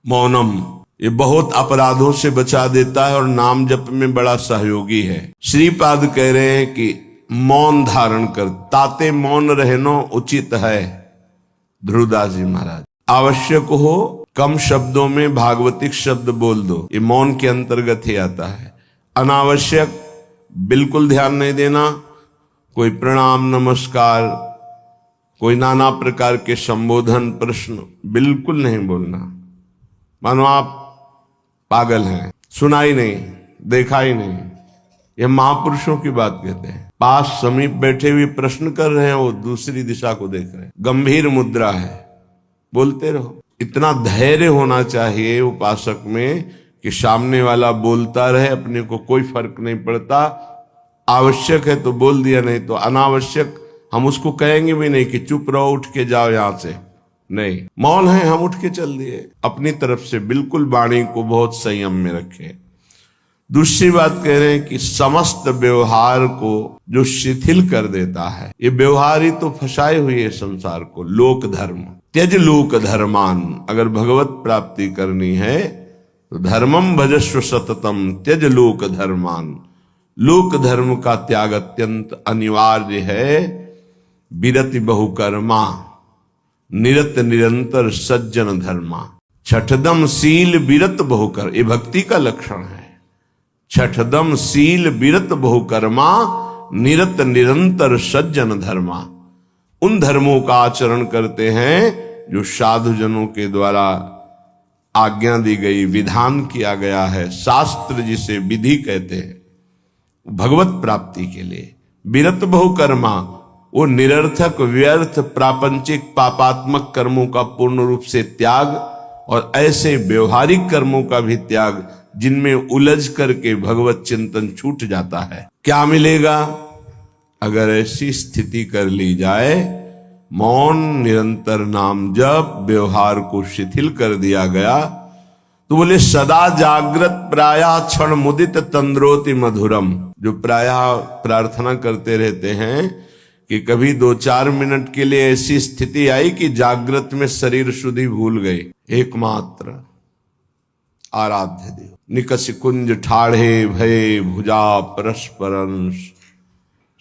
मौनम, ये बहुत अपराधों से बचा देता है और नाम जप में बड़ा सहयोगी है। श्रीपाद कह रहे हैं कि मौन धारण कर, ताते मौन रहनो उचित है। ध्रुवदास जी महाराज, आवश्यक हो कम शब्दों में भागवतिक शब्द बोल दो, ये मौन के अंतर्गत ही आता है। अनावश्यक बिल्कुल ध्यान नहीं देना, कोई प्रणाम नमस्कार, कोई नाना प्रकार के संबोधन प्रश्न बिल्कुल नहीं बोलना, मानो आप पागल हैं, सुना ही नहीं, देखा ही नहीं। यह महापुरुषों की बात कहते हैं। पास समीप बैठे हुए प्रश्न कर रहे हैं, वो दूसरी दिशा को देख रहे हैं, गंभीर मुद्रा है, बोलते रहो। इतना धैर्य होना चाहिए उपासक में कि सामने वाला बोलता रहे, अपने को कोई फर्क नहीं पड़ता। आवश्यक है तो बोल दिया, नहीं तो अनावश्यक हम उसको कहेंगे भी नहीं कि चुप रहो, उठ के जाओ यहां से, नहीं। मौन है, हम उठ के चल दिए। अपनी तरफ से बिल्कुल वाणी को बहुत संयम में रखे। दूसरी बात कह रहे हैं कि समस्त व्यवहार को जो शिथिल कर देता है, ये व्यवहार ही तो फंसाए हुए है संसार को। लोक धर्म, त्यज लोक धर्मान, अगर भगवत प्राप्ति करनी है तो धर्मम भजस्व सततम त्यज लोक धर्मान। लोक धर्म का त्याग अत्यंत अनिवार्य है। विरति बहुकर्मा निरत निरंतर सज्जन धर्मा। छठदम शील विरत बहुकर, ये भक्ति का लक्षण है। छठदम शील विरत बहुकर्मा निरत निरंतर सज्जन धर्मा। उन धर्मों का आचरण करते हैं जो साधुजनों के द्वारा आज्ञा दी गई, विधान किया गया है। शास्त्र जिसे विधि कहते हैं, भगवत प्राप्ति के लिए। विरत बहुकर्मा, वो निरर्थक व्यर्थ प्रापंचिक पापात्मक कर्मों का पूर्ण रूप से त्याग, और ऐसे व्यवहारिक कर्मों का भी त्याग जिनमें उलझ करके भगवत चिंतन छूट जाता है। क्या मिलेगा अगर ऐसी स्थिति कर ली जाए? मौन, निरंतर नाम जप, व्यवहार को शिथिल कर दिया गया तो बोले सदा जागृत प्राया क्षण मुदित तंद्रोति मधुरम। जो प्रायः प्रार्थना करते रहते हैं कि कभी 2-4 मिनट के लिए ऐसी स्थिति आई कि जागृत में शरीर शुद्धि भूल गई। एकमात्र आराध्य देव निकस कुंज ठाढ़े भय भुजा परस्परंश,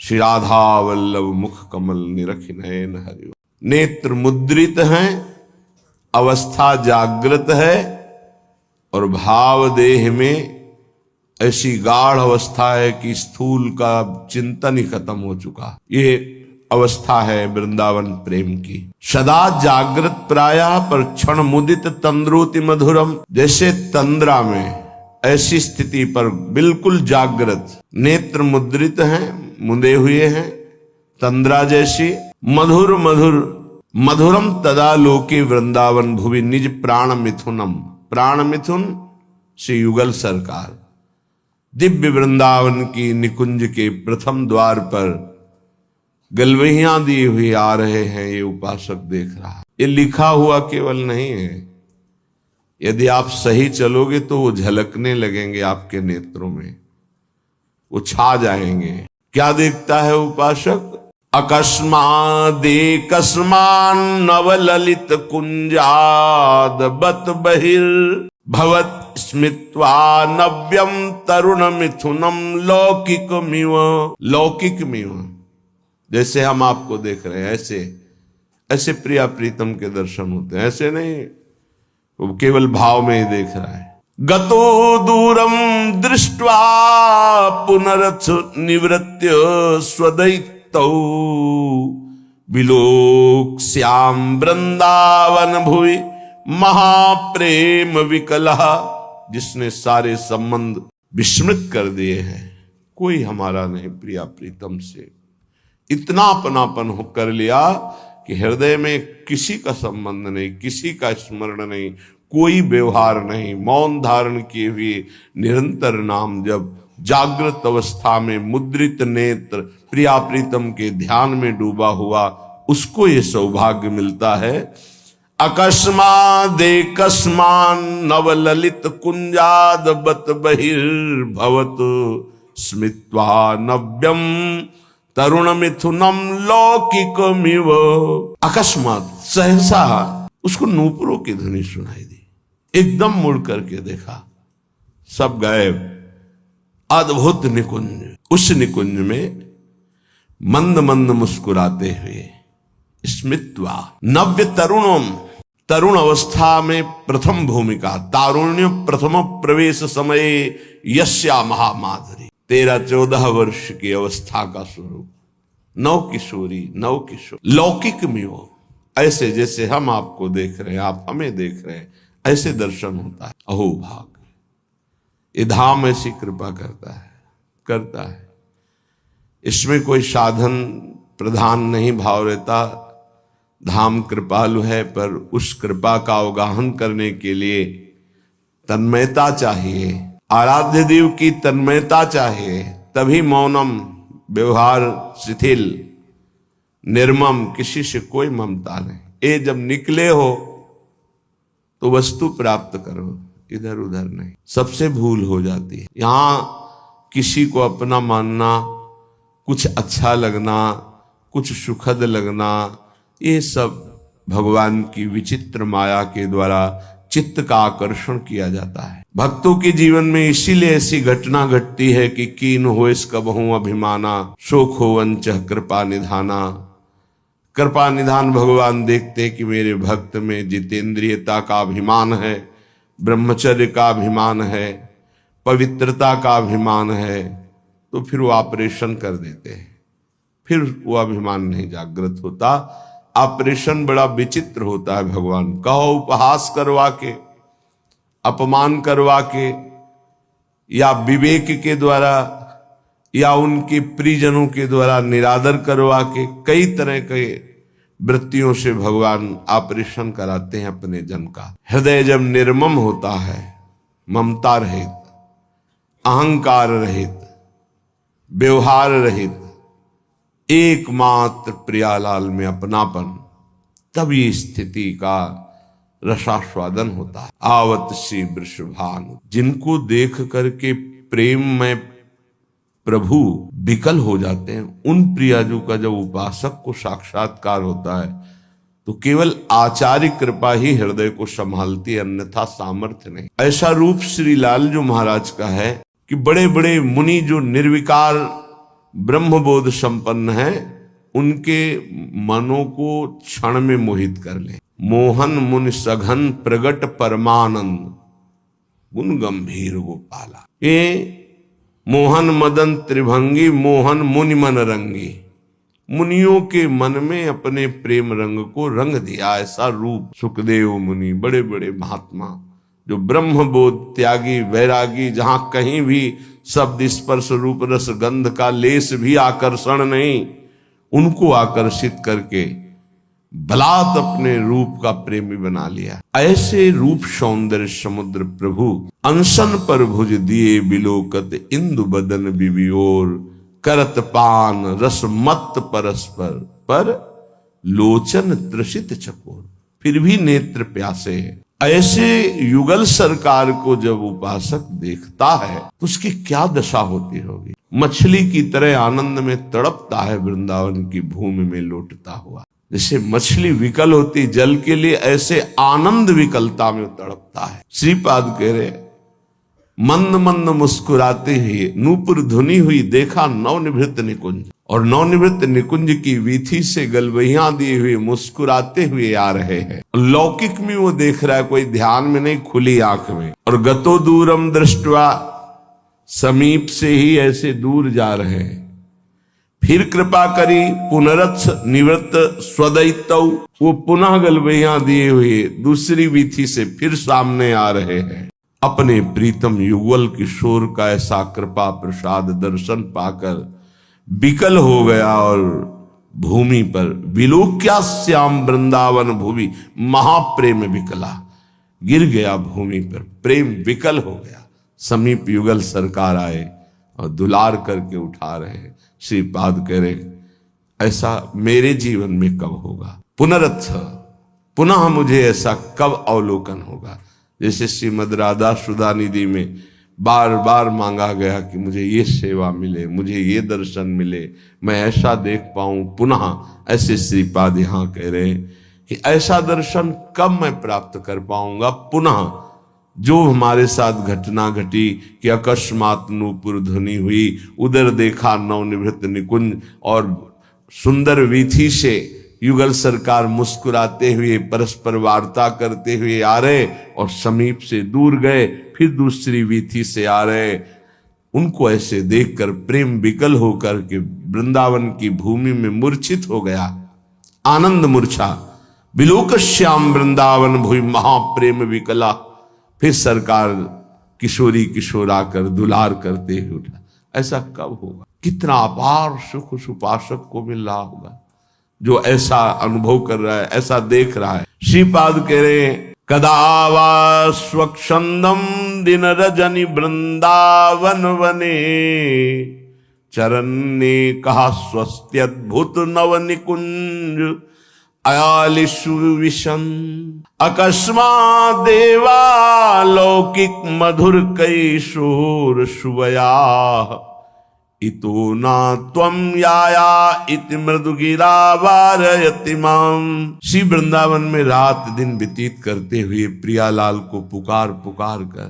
श्री राधा वल्लभ मुख कमल निरख नयन हरि। नेत्र मुद्रित हैं, अवस्था जागृत है, और भाव देह में ऐसी गाढ़ अवस्था है कि स्थूल का चिंतन ही खत्म हो चुका। ये अवस्था है वृंदावन प्रेम की। सदा जागृत प्राया पर क्षण मुदित तंद्रोति मधुरम। जैसे तंद्रा में, ऐसी स्थिति पर बिल्कुल जागृत, नेत्र मुद्रित हैं, मुंदे हुए हैं, तंद्रा जैसी। मधुर मधुर मधुरम तदा लोके वृंदावन भुवि निज प्राण मिथुनम। प्राण मिथुन श्री युगल सरकार दिव्य वृंदावन की निकुंज के प्रथम द्वार पर गलवहियां दी हुई आ रहे हैं। ये उपासक देख रहा है। ये लिखा हुआ केवल नहीं है, यदि आप सही चलोगे तो वो झलकने लगेंगे आपके नेत्रों में, वो छा जाएंगे। क्या देखता है उपासक? अकस्मादेकस्मान नवललित कुंजाद बत बहिर भवत स्मित्वा नव्यम तरुण मिथुनम लौकिकमिव। लौकिकमिव, जैसे हम आपको देख रहे हैं ऐसे ऐसे प्रिया प्रीतम के दर्शन होते हैं, ऐसे नहीं वो केवल भाव में ही देख रहा है। गतो दूरम दृष्ट्वा पुनरथ निवृत्य स्वदैतौ विलोक श्याम वृंदावन भुवि महाप्रेम विकला। जिसने सारे संबंध विस्मृत कर दिए हैं, कोई हमारा नहीं प्रिया प्रीतम से। इतना अपनापन हो कर लिया कि हृदय में किसी का संबंध नहीं, किसी का स्मरण नहीं, कोई व्यवहार नहीं। मौन धारण किए हुए निरंतर नाम जब जागृत अवस्था में मुद्रित नेत्र प्रिया प्रीतम के ध्यान में डूबा हुआ, उसको ये सौभाग्य मिलता है। अकस्मादेकस्मान नवललित कुंजाद बत बहिर्भवत स्मित्वा नव्यम तरुण मिथुनम लौकिकमिव। अकस्मात सहसा उसको नूपुरों की ध्वनि सुनाई दी। एकदम मुड़ करके देखा, सब गायब। अद्भुत निकुंज, उस निकुंज में मंद मंद मुस्कुराते हुए स्मित्वा नव्य तरुणम, तरुण अवस्था में प्रथम भूमिका, तारुण्य प्रथम प्रवेश समय यस्या महामाधुरी, 13-14 वर्ष की अवस्था का स्वरूप, नव किशोरी, नव किशोर, लौकिक में हो, ऐसे जैसे हम आपको देख रहे हैं, आप हमें देख रहे हैं, ऐसे दर्शन होता है। अहो भाग, ये धाम ऐसी कृपा करता है। इसमें कोई साधन प्रधान नहीं भाव रहता। धाम कृपालु है, पर उस कृपा का अवगाहन करने के लिए तन्मयता चाहिए, आराध्य देव की तन्मयता चाहिए, तभी मौनम, व्यवहार शिथिल, निर्मम, किसी से कोई ममता नहीं। ये जब निकले हो तो वस्तु प्राप्त करो, इधर उधर नहीं। सबसे भूल हो जाती है। यहां किसी को अपना मानना, कुछ अच्छा लगना, कुछ सुखद लगना, ये सब भगवान की विचित्र माया के द्वारा चित्त का आकर्षण किया जाता है। भक्तों के जीवन में इसीलिए ऐसी घटना घटती है कि कीन हो इसका बहु अभिमाना, शोक हो वंच कृपा निधाना। कृपा निधान भगवान देखते कि मेरे भक्त में जितेंद्रियता का अभिमान है, ब्रह्मचर्य का अभिमान है, पवित्रता का अभिमान है, तो फिर वो ऑपरेशन कर देते हैं। फिर वो अभिमान नहीं जागृत होता। ऑपरेशन बड़ा विचित्र होता है। भगवान कहो उपहास करवा के, अपमान करवा के, या विवेक के द्वारा, या उनके परिजनों के द्वारा निरादर करवा के, कई तरह के वृत्तियों से भगवान ऑपरेशन कराते हैं अपने जन का। हृदय जब निर्मम होता है, ममता रहित, अहंकार रहित, व्यवहार रहित, एकमात्र प्रियालाल में अपनापन, तब ये स्थिति का रसास्वादन होता है। आवत श्री वृषभानु, जिनको देख करके प्रेम में प्रभु विकल हो जाते हैं, उन प्रियाजू का जब उपासक को साक्षात्कार होता है तो केवल आचार्य कृपा ही हृदय को संभालती है, अन्यथा सामर्थ्य नहीं। ऐसा रूप श्री लालजू महाराज का है कि बड़े बड़े मुनि जो निर्विकार ब्रह्मबोध संपन्न है, उनके मनों को क्षण में मोहित कर ले। मोहन मुनि सघन प्रगट परमानंद, गुण गंभीर गोपाला। ये मोहन मदन त्रिभंगी, मोहन मुनि मन रंगी, मुनियों के मन में अपने प्रेम रंग को रंग दिया। ऐसा रूप सुखदेव मुनि, बड़े बड़े महात्मा जो ब्रह्मबोध त्यागी, वैरागी, जहां कहीं भी शब्द स्पर्श रूप रस गंध का लेस भी आकर्षण नहीं, उनको आकर्षित करके बलात् अपने रूप का प्रेमी बना लिया। ऐसे रूप सौंदर्य समुद्र प्रभु अनशन पर भुज दिए बिलोकत, इंदु बदन बिबियोर करत पान रस मत परस्पर, पर लोचन त्रसित चकोर, फिर भी नेत्र प्यासे है। ऐसे युगल सरकार को जब उपासक देखता है तो उसकी क्या दशा होती होगी। मछली की तरह आनंद में तड़पता है वृंदावन की भूमि में लौटता हुआ। जैसे मछली विकल होती जल के लिए, ऐसे आनंद विकलता में तड़पता है। श्रीपाद कह रहे, मंद मंद मुस्कुराते हुए नूपुर धुनी हुई देखा नवनिवृत्त निकुंज, और नवनिवृत्त निकुंज की वीथी से गलबहियां दिए हुए मुस्कुराते हुए आ रहे हैं। लौकिक में वो देख रहा है, कोई ध्यान में नहीं, खुली आंख में। और गतो दूरम दृष्टवा, समीप से ही ऐसे दूर जा रहे हैं। फिर कृपा करी पुनरथ निवृत्त स्वदैतव, वो पुनः गलबहियां दिए हुए दूसरी वीथी से फिर सामने आ रहे हैं। अपने प्रीतम युगल किशोर का ऐसा कृपा प्रसाद दर्शन पाकर विकल हो गया और भूमि पर विलोक्या श्याम वृंदावन भूमि महाप्रेम विकला, गिर गया भूमि पर, प्रेम विकल हो गया। समीप युगल सरकार आए और दुलार करके उठा रहे हैं। श्रीपाद कह रहे, ऐसा मेरे जीवन में कब होगा, पुनरथ पुनः मुझे ऐसा कब अवलोकन होगा। जैसे श्रीमद राधा सुधा निधि में बार बार मांगा गया कि मुझे ये सेवा मिले, मुझे ये दर्शन मिले, मैं ऐसा देख पाऊं पुनः, ऐसे श्रीपाद यहाँ कह रहे हैं कि ऐसा दर्शन कब मैं प्राप्त कर पाऊंगा पुनः, जो हमारे साथ घटना घटी कि अकस्मात नूपुर ध्वनि हुई, उधर देखा नवनिवृत्त निकुंज और सुंदर वीथी से युगल सरकार मुस्कुराते हुए परस्पर वार्ता करते हुए आ रहे और समीप से दूर गए, फिर दूसरी वीथी से आ रहे। उनको ऐसे देखकर प्रेम विकल होकर के वृंदावन की भूमि में मूर्छित हो गया। आनंद मूर्छा विलोक श्याम वृंदावन भूमि महाप्रेम विकला। फिर सरकार किशोरी किशोर आकर दुलार करते हुए उठा। ऐसा कब होगा? कितना अपार सुख उस उपासक को मिल रहा होगा जो ऐसा अनुभव कर रहा है, ऐसा देख रहा है। श्रीपाद कह रहे हैं, कदा वा स्वच्छंदम दिन रजनी वृंदावन वने, चरण ने कहा स्वस्त्यद्भुत नव निकुंज अयालिशु विशन, अकस्मात् देवा लौकिक मधुर कैशोर शुभया, इतो ना त्वम याया इति मृदुगिरा वारयति माम। श्री वृंदावन में रात दिन व्यतीत करते हुए प्रियालाल को पुकार पुकार कर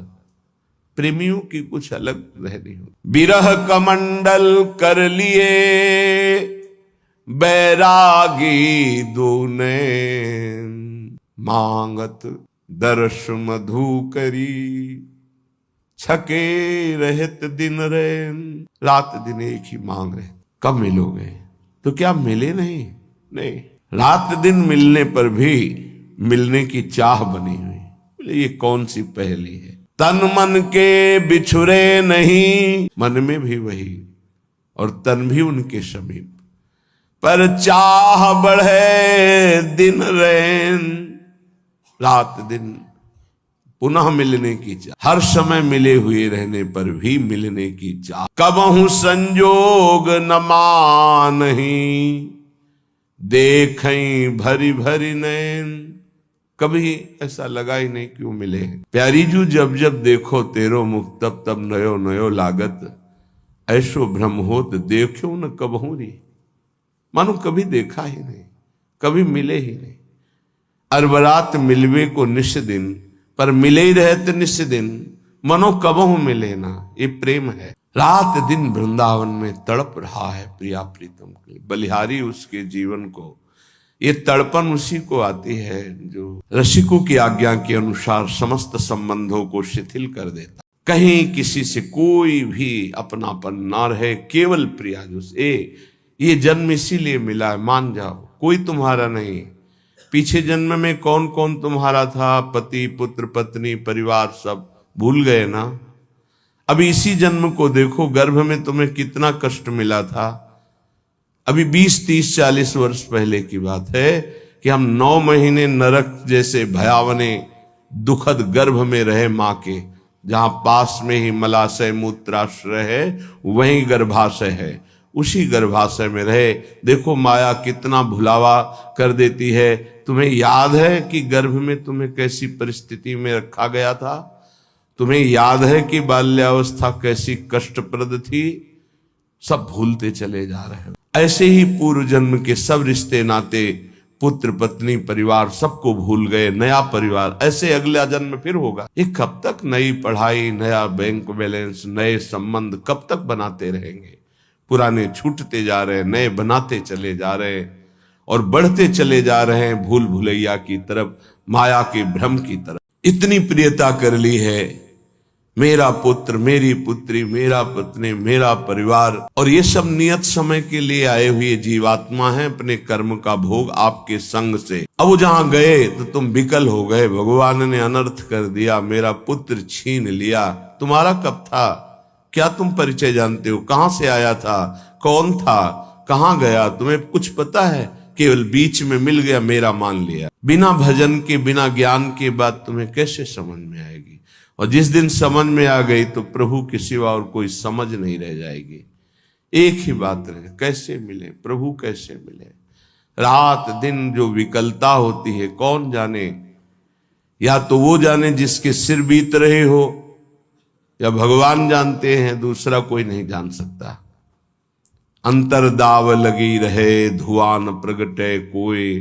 प्रेमियों की कुछ अलग रहनी हो। बिरह कमंडल कर लिए बैरागी दूने, मांगत दर्श मधु करी छके रहत दिन रैन। रात दिन एक ही मांग रहे, कब मिलोगे? तो क्या मिले नहीं? नहीं, रात दिन मिलने पर भी मिलने की चाह बनी हुई। ये कौन सी पहेली है? तन मन के बिछुरे नहीं, मन में भी वही और तन भी उनके समीप, पर चाह बढ़े दिन रैन। रात दिन पुनः मिलने की चाह, हर समय मिले हुए रहने पर भी मिलने की चाह। कबहू संजोग न मानही, देखें भरी भरी नैन। कभी ऐसा लगा ही नहीं क्यों मिले। प्यारी जू जब जब देखो तेरो मुख, तब तब नयो नयो लागत, ऐसो भ्रम होत देखो न कबहू री। मानो कभी देखा ही नहीं, कभी मिले ही नहीं। अरबरात मिलवे को निश दिन, पर मिले ही रहते निश दिन, मनो कबहू मिले ना। ये प्रेम है। रात दिन वृंदावन में तड़प रहा है प्रिया प्रीतम के लिए। बलिहारी उसके जीवन को, ये तड़पन उसी को आती है जो रसिकों की आज्ञा के अनुसार समस्त संबंधों को शिथिल कर देता। कहीं किसी से कोई भी अपनापन ना रहे, केवल प्रिया जो से ये जन्म इसीलिए मिला है, मान जाओ कोई तुम्हारा नहीं। पीछे जन्म में कौन कौन तुम्हारा था, पति पुत्र पत्नी परिवार सब भूल गए ना। अभी इसी जन्म को देखो, गर्भ में तुम्हें कितना कष्ट मिला था। अभी 20 30 40 वर्ष पहले की बात है कि हम 9 महीने नरक जैसे भयावने दुखद गर्भ में रहे माँ के, जहां पास में ही मलाशय मूत्राश्रय है, वहीं गर्भाशय है। उसी गर्भाशय में रहे। देखो माया कितना भुलावा कर देती है। तुम्हें याद है कि गर्भ में तुम्हें कैसी परिस्थिति में रखा गया था? तुम्हें याद है कि बाल्यावस्था कैसी कष्टप्रद थी? सब भूलते चले जा रहे हो। ऐसे ही पूर्व जन्म के सब रिश्ते नाते, पुत्र पत्नी परिवार सबको भूल गए। नया परिवार, ऐसे अगला जन्म फिर होगा। ये कब तक नई पढ़ाई, नया बैंक बैलेंस, नए संबंध कब तक बनाते रहेंगे? पुराने छूटते जा रहे, नए बनाते चले जा रहे और बढ़ते चले जा रहे हैं भूल भुलैया की तरफ, माया के भ्रम की तरफ। इतनी प्रियता कर ली है, मेरा पुत्र, मेरी पुत्री, मेरा पत्नी, मेरा परिवार, और ये सब नियत समय के लिए आए हुए जीवात्मा हैं, अपने कर्म का भोग आपके संग से। अब वो जहां गए तो तुम विकल हो गए। भगवान ने अनर्थ कर दिया, मेरा पुत्र छीन लिया। तुम्हारा कब था? क्या तुम परिचय जानते हो? कहां से आया था? कौन था? कहां गया? तुम्हें कुछ पता है? केवल बीच में मिल गया, मेरा मान लिया। बिना भजन के, बिना ज्ञान के बात तुम्हें कैसे समझ में आएगी? और जिस दिन समझ में आ गई तो प्रभु के सिवा और कोई समझ नहीं रह जाएगी। एक ही बात रहे, कैसे मिले प्रभु, कैसे मिले? रात दिन जो विकलता होती है, कौन जाने? या तो वो जाने जिसके सिर बीत रहे हो, या भगवान जानते हैं, दूसरा कोई नहीं जान सकता। अंतर दाव लगी रहे, धुआं न प्रगटे कोय,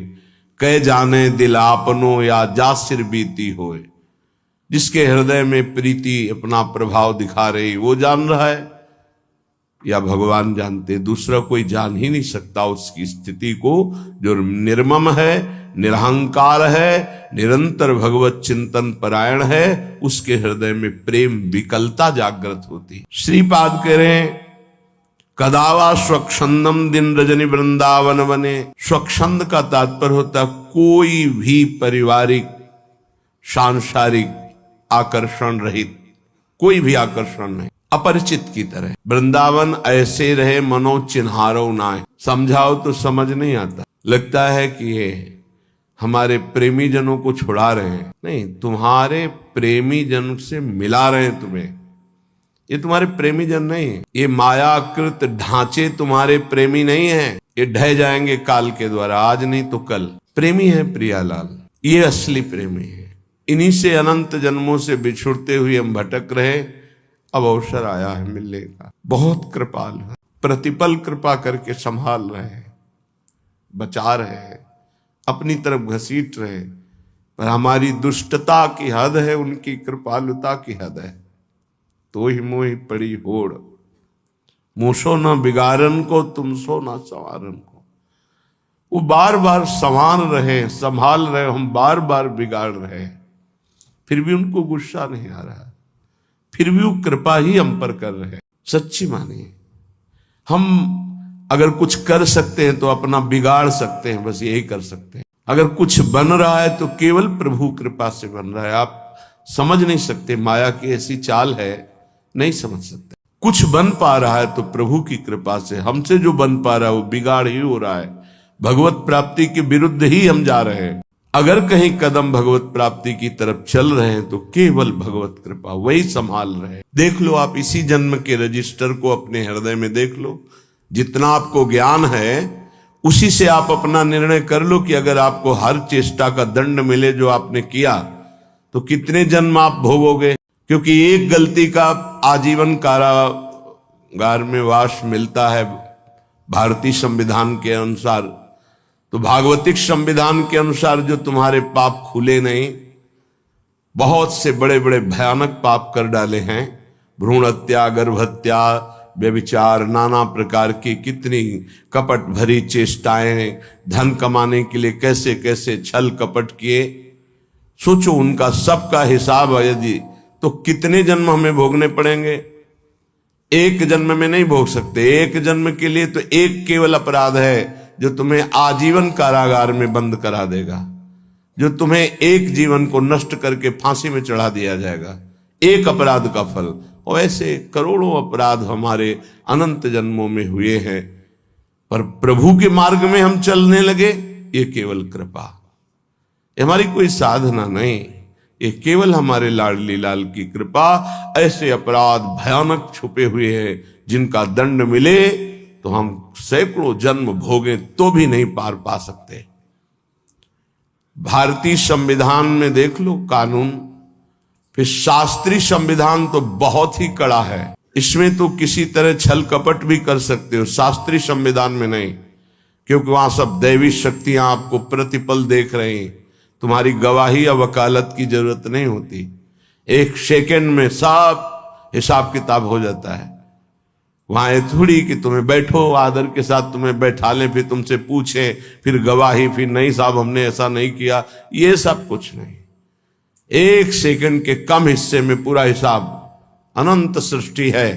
कै जाने दिल आपनो या जा सिर बीती होए। जिसके हृदय में प्रीति अपना प्रभाव दिखा रही, वो जान रहा है या भगवान जानते? दूसरा कोई जान ही नहीं सकता उसकी स्थिति को। जो निर्मम है, निरहंकार है, निरंतर भगवत चिंतन परायण है, उसके हृदय में प्रेम विकलता जागृत होती। श्रीपाद कह रहे हैं, कदावा स्वच्छंदम दिन रजनी वृंदावन बने। स्वच्छंद का तात्पर्य होता कोई भी पारिवारिक सांसारिक आकर्षण रहित, कोई भी आकर्षण नहीं, अपरिचित की तरह। वृंदावन ऐसे रहे मनो चिन्हारो नाय। समझाओ तो समझ नहीं आता, लगता है कि ये हमारे प्रेमी जनों को छुड़ा रहे हैं। नहीं, तुम्हारे प्रेमी जन से मिला रहे हैं तुम्हें। ये तुम्हारे प्रेमी जन नहीं है, ये मायाकृत ढांचे तुम्हारे प्रेमी नहीं है। ये ढह जाएंगे काल के द्वारा, आज नहीं तो कल। प्रेमी है प्रियालाल, ये असली प्रेमी है। इन्हीं से अनंत जन्मों से बिछुड़ते हुए हम भटक रहे, अब अवसर आया है मिलने का। बहुत कृपाल है, प्रतिपल कृपा करके संभाल रहे हैं, बचा रहे हैं, अपनी तरफ घसीट रहे। पर हमारी दुष्टता की हद है, उनकी कृपालुता की हद है। तो ही मोहि पड़ी होड़, मूसो न बिगाड़न को, तुम सो न संवारन को। वो बार बार संवार रहे, संभाल रहे, हम बार बार बिगाड़ रहे, फिर भी उनको गुस्सा नहीं आ रहा, फिर भी वो कृपा ही हम पर कर रहे हैं। सच्ची मानिए, हम अगर कुछ कर सकते हैं तो अपना बिगाड़ सकते हैं, बस यही कर सकते हैं। अगर कुछ बन रहा है तो केवल प्रभु कृपा से बन रहा है। आप समझ नहीं सकते, माया की ऐसी चाल है, नहीं समझ सकते। कुछ बन पा रहा है तो प्रभु की कृपा से। हमसे जो बन पा रहा है वो बिगाड़ ही हो रहा है, भगवत प्राप्ति के विरुद्ध ही हम जा रहे हैं। अगर कहीं कदम भगवत प्राप्ति की तरफ चल रहे हैं तो केवल भगवत कृपा वही संभाल रहे हैं। देख लो आप इसी जन्म के रजिस्टर को अपने हृदय में देख लो। जितना आपको ज्ञान है उसी से आप अपना निर्णय कर लो कि अगर आपको हर चेष्टा का दंड मिले जो आपने किया, तो कितने जन्म आप भोगोगे। क्योंकि एक गलती का आजीवन कारागार में वास मिलता है भारतीय संविधान के अनुसार। तो भागवतिक संविधान के अनुसार जो तुम्हारे पाप खुले नहीं, बहुत से बड़े बड़े भयानक पाप कर डाले हैं, भ्रूण हत्या, गर्भ हत्या, व्यभिचार, नाना प्रकार की कितनी कपट भरी चेष्टाएं, धन कमाने के लिए कैसे कैसे छल कपट किए। सोचो उनका सबका हिसाब यदि, तो कितने जन्म हमें भोगने पड़ेंगे। एक जन्म में नहीं भोग सकते। एक जन्म के लिए तो एक केवल अपराध है जो तुम्हें आजीवन कारागार में बंद करा देगा, जो तुम्हें एक जीवन को नष्ट करके फांसी में चढ़ा दिया जाएगा, एक अपराध का फल। और ऐसे करोड़ों अपराध हमारे अनंत जन्मों में हुए हैं, पर प्रभु के मार्ग में हम चलने लगे, ये केवल कृपा, ये हमारी कोई साधना नहीं, ये केवल हमारे लाडली लाल की कृपा। ऐसे अपराध भयानक छुपे हुए हैं जिनका दंड मिले तो हम सैकड़ों जन्म भोगे तो भी नहीं पार पा सकते। भारतीय संविधान में देख लो कानून, फिर शास्त्रीय संविधान तो बहुत ही कड़ा है। इसमें तो किसी तरह छल कपट भी कर सकते हो, शास्त्रीय संविधान में नहीं, क्योंकि वहां सब दैवी शक्तियां आपको प्रतिपल देख रही हैं। तुम्हारी गवाही या वकालत की जरूरत नहीं होती, एक सेकंड में सब हिसाब किताब हो जाता है। वहां थोड़ी कि तुम्हें बैठो आदर के साथ तुम्हें बैठा लें, फिर तुमसे पूछें, फिर गवाही, फिर नहीं साहब हमने ऐसा नहीं किया, ये सब कुछ नहीं। एक सेकंड के कम हिस्से में पूरा हिसाब, अनंत सृष्टि है,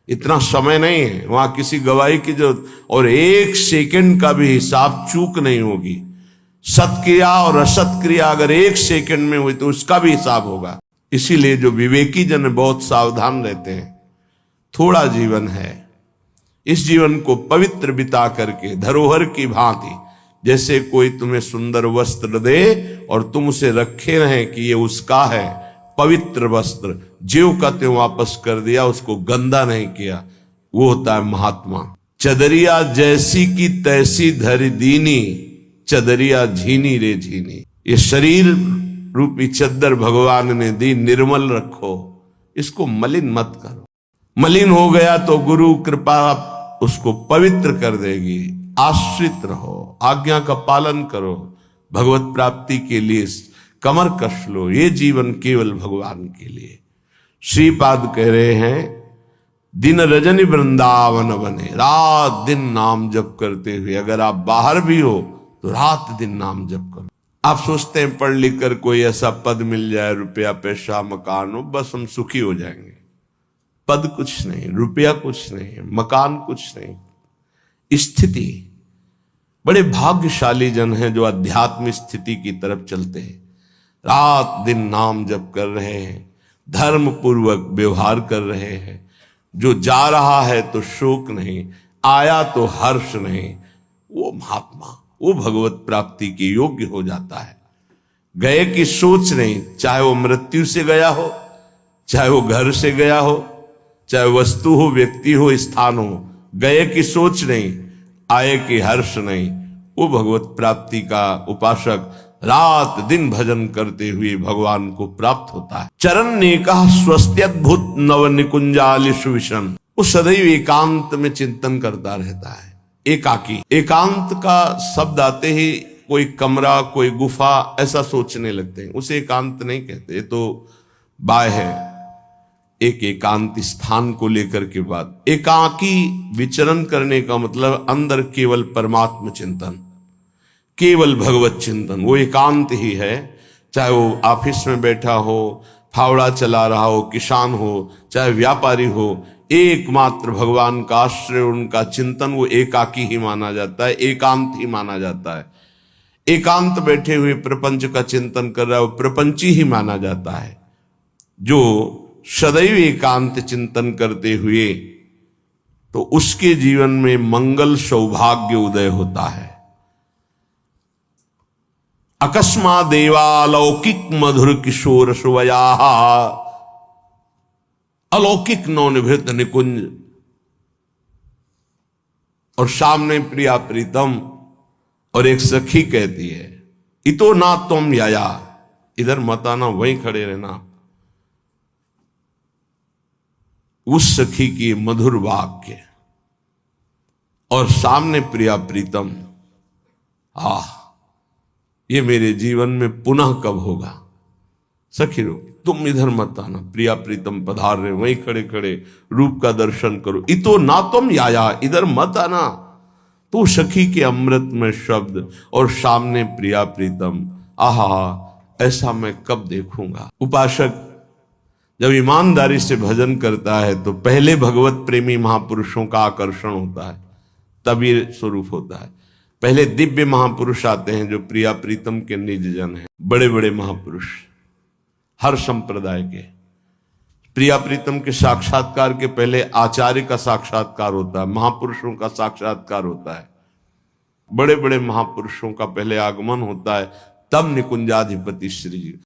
इतना समय नहीं है वहां किसी गवाही की जरूरत। और एक सेकंड का भी हिसाब चूक नहीं होगी। सत्क्रिया और असत क्रिया अगर एक सेकंड में हुई तो उसका भी हिसाब होगा। इसीलिए जो विवेकी जन बहुत सावधान रहते हैं। थोड़ा जीवन है, इस जीवन को पवित्र बिता करके धरोहर की भांति, जैसे कोई तुम्हें सुंदर वस्त्र दे और तुम उसे रखे रहें कि ये उसका है, पवित्र वस्त्र, ज्यों का त्यों वापस कर दिया, उसको गंदा नहीं किया, वो होता है महात्मा। चदरिया जैसी की तैसी धर दीनी, चदरिया झीनी रे झीनी। ये शरीर रूपी चद्दर भगवान ने दी, निर्मल रखो, इसको मलिन मत करो। मलिन हो गया तो गुरु कृपा उसको पवित्र कर देगी। आश्रित रहो, आज्ञा का पालन करो, भगवत प्राप्ति के लिए कमर कस लो, ये जीवन केवल भगवान के लिए। श्रीपाद कह रहे हैं दिन रजनी वृंदावन बने, रात दिन नाम जप करते हुए। अगर आप बाहर भी हो तो रात दिन नाम जप करो। आप सोचते हैं पढ़ लिख कर कोई ऐसा पद मिल जाए, रुपया पैसा मकान हो, बस हम सुखी हो जाएंगे। पद कुछ नहीं, रुपया कुछ नहीं, मकान कुछ नहीं, स्थिति। बड़े भाग्यशाली जन हैं जो अध्यात्म स्थिति की तरफ चलते हैं, रात दिन नाम जप कर रहे हैं, धर्म पूर्वक व्यवहार कर रहे हैं। जो जा रहा है तो शोक नहीं, आया तो हर्ष नहीं, वो महात्मा, वो भगवत प्राप्ति के योग्य हो जाता है। गए की सोच नहीं, चाहे वो मृत्यु से गया हो, चाहे वो घर से गया हो, चाहे वस्तु हो, व्यक्ति हो, स्थान हो, गए की सोच नहीं, आए की हर्ष नहीं। वो भगवत प्राप्ति का उपासक रात दिन भजन करते हुए भगवान को प्राप्त होता है। चरण ने कहा स्वस्त्यद्भुत नव निकुंजालिश विषम, वो सदैव एकांत में चिंतन करता रहता है। एकाकी, एकांत का शब्द आते ही कोई कमरा, कोई गुफा ऐसा सोचने लगते हैं, उसे एकांत नहीं कहते। ये तो बाय है, एक एकांत स्थान को लेकर के बात। एकाकी विचरण करने का मतलब अंदर केवल परमात्म चिंतन, केवल भगवत चिंतन, वो एकांत ही है। चाहे वो ऑफिस में बैठा हो, फावड़ा चला रहा हो, किसान हो, चाहे व्यापारी हो, एकमात्र भगवान का आश्रय, उनका चिंतन, वो एकाकी ही माना जाता है, एकांत ही माना जाता है। एकांत बैठे हुए प्रपंच का चिंतन कर रहा है, वो प्रपंची ही माना जाता है। जो सदैव एकांत चिंतन करते हुए, तो उसके जीवन में मंगल सौभाग्य उदय होता है। अकस्मा देवालौकिक मधुर किशोर सुवया, अलौकिक नवनिभृत निकुंज, और सामने प्रिया प्रीतम, और एक सखी कहती है इतो ना तुम याया, इधर मत आना, वहीं खड़े रहना। उस सखी की मधुर वाक्य और सामने प्रिया प्रीतम, ये मेरे जीवन में पुनः कब होगा। सखी रो, तुम इधर मत आना, प्रिया प्रीतम पधार रहे, वहीं खड़े खड़े रूप का दर्शन करो। इतो ना तुम याया, इधर मत आना। तो सखी के अमृत में शब्द और सामने प्रिया प्रीतम, आहा, ऐसा मैं कब देखूंगा। उपासक जब ईमानदारी से भजन करता है तो पहले भगवत प्रेमी महापुरुषों का आकर्षण होता है, तब ये स्वरूप होता है। पहले दिव्य महापुरुष आते हैं जो प्रिया प्रीतम के निज जन हैं, बड़े बड़े महापुरुष हर संप्रदाय के। प्रिया प्रीतम के साक्षात्कार के पहले आचार्य का साक्षात्कार होता है, महापुरुषों का साक्षात्कार होता है, बड़े बड़े महापुरुषों का पहले आगमन होता है, तब निकुंजाधिपति श्री जी।